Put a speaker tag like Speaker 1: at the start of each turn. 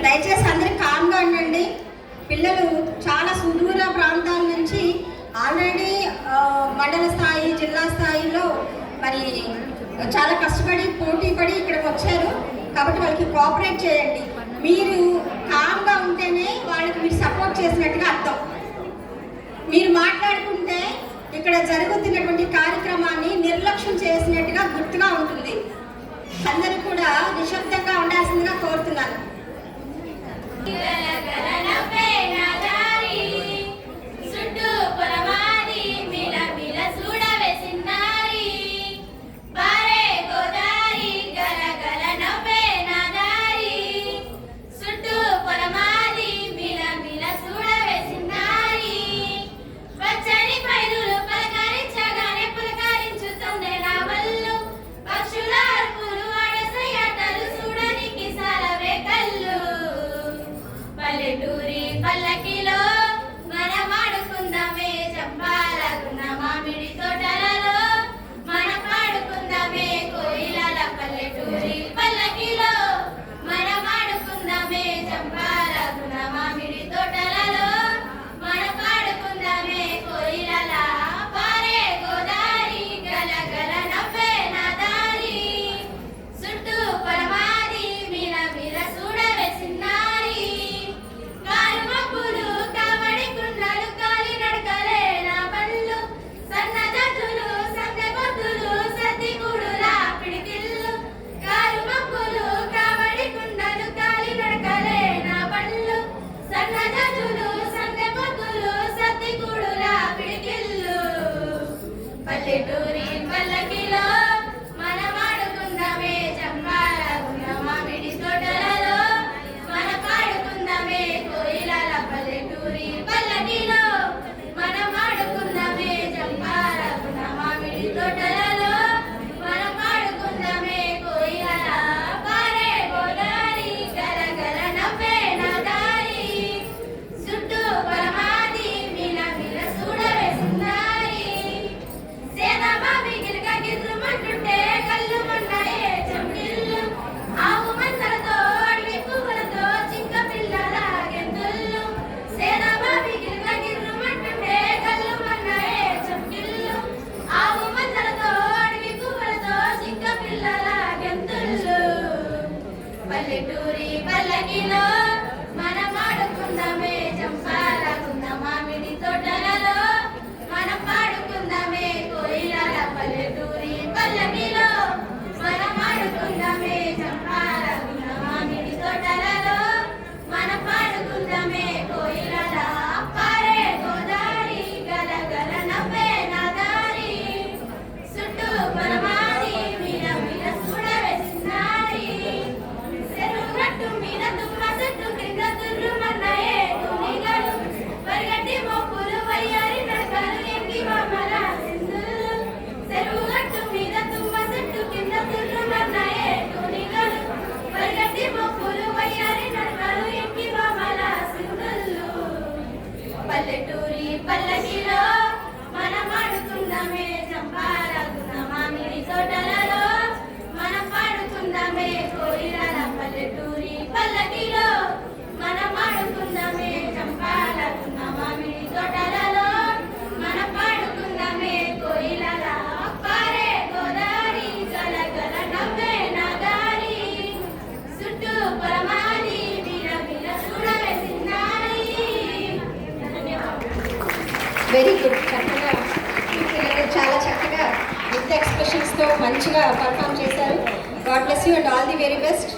Speaker 1: దయచేసి అందరూ కామ్గా ఉండండి. పిల్లలు చాలా సుదూర ప్రాంతాల నుంచి ఆల్రెడీ మండల స్థాయి, జిల్లా స్థాయిలో మరి చాలా కష్టపడి పోటీ పడి ఇక్కడికి వచ్చారు. కాబట్టి వాళ్ళకి కోఆపరేట్ చేయండి. మీరు కామ్గా ఉంటేనే వాళ్ళకి మీరు సపోర్ట్ చేసినట్టుగా అర్థం. మీరు మాట్లాడుకుంటే ఇక్కడ జరుగుతున్నటువంటి కార్యక్రమాన్ని నిర్లక్ష్యం చేసినట్టుగా గుర్తుగా ఉంటుంది. అందరూ కూడా నిశ్శబ్దంగా ఉండాల్సిందిగా కోరుతున్నాను.
Speaker 2: పల్లకిలో మనం ఆడుకుందామే, చంపాలకున్న మామిడి తోటలలో మనం ఆడుకుందామే, కోయిలల పల్లెటూరి పల్లకిలో మనం ఆడుకుందామే, చంపాలకున్న మామిడి తోటలలో మనం ఆడుకుందామే, కోయిలల పారే గోదారి గలగల నవ్వే నా దారి చుట్టూ పరమాది మీర మీర చూడవే సిన్నారి పల్లెటూరి పల్లకిలో మనం ఆడుకుందామే, చంపాలకున్న మామిడి తోటలలో మనం ఆడుకుందామే, కోయిలల పల్లెటూరి పల్లకిలో మనం ఆడుకుందామే, చంపాలకున్న మామిడి తోటలలో మనం ఆడుకుందామే, కోయిలల పారే గోదారి గలగల నవ్వే నా దారి చుట్టూ పరమాది మిల మిల చూడవే సుందరి సేదబాబి గిరిక గిర్రుమంటుంటే కళ్ళు మన్నాయే చంపిల్లు ఆవు మందలతో అడవి పువ్వులతో చింక పిల్లల గెంతుళ్ళు సేదబాబి గిరిక గిర్రుమంటుంటే కళ్ళు మన్నాయే చంపిల్లు ఆవు మందలతో అడవి పువ్వులతో చింక పిల్లల గెంతుళ్ళు పల్లెటూరి పల్లకిలో మనం ఆడుకుందామే, చంపాలకున్న మామిడి తోటలలో మనం ఆడుకుందామే, కోయిలల పల్లెటూరి పల్లకిలో మనం ఆడుకుందామే, చంపాలకున్న మామిడి తోటలలో మనం ఆడుకుందామే, కోయిలల పారే గోదారి గలగల నవ్వే నా దారి చుట్టూ పరమాది మీర మీర చూడవే సిన్నారి చెరువు గట్టు మీద తుమ్మ చెట్టు కింద తుర్రుమన్నాయే తునిగలు పరిగెట్టి మొక్కులు వయ్యారి నడకలు ఎంగి బొమ్మల సింధులు చెరువు గట్టు మీద తుమ్మ చెట్టు కింద తుర్రుమన్నాయే తునిగలు పరిగెట్టి మొక్కులు వయ్యారి నడకలు ఎంగి బొమ్మల సింధులు పల్లెటూరి పల్లకిలో మనం ఆడుకుందామే, చంపాలకున్న మామిడి తోటలలో మనం పాడుకుందామే, కోయిలల పల్లెటూరి పల్లకిలో మనం ఆడుకుందామే, చంపాలకున్న మామిడి తోటలలో మనం పాడుకుందామే, కోయిలల పారే గోదారి గలగల నవ్వే నా దారి చుట్టూ పరమాది మీర మీర చూడవే సిన్నారి.
Speaker 1: Very good. చక్కగా పిల్లలు చాలా చక్కగా విత్ ఎక్స్ప్రెషన్స్తో మంచిగా పర్ఫామ్ చేశారు. God bless you and all the very best.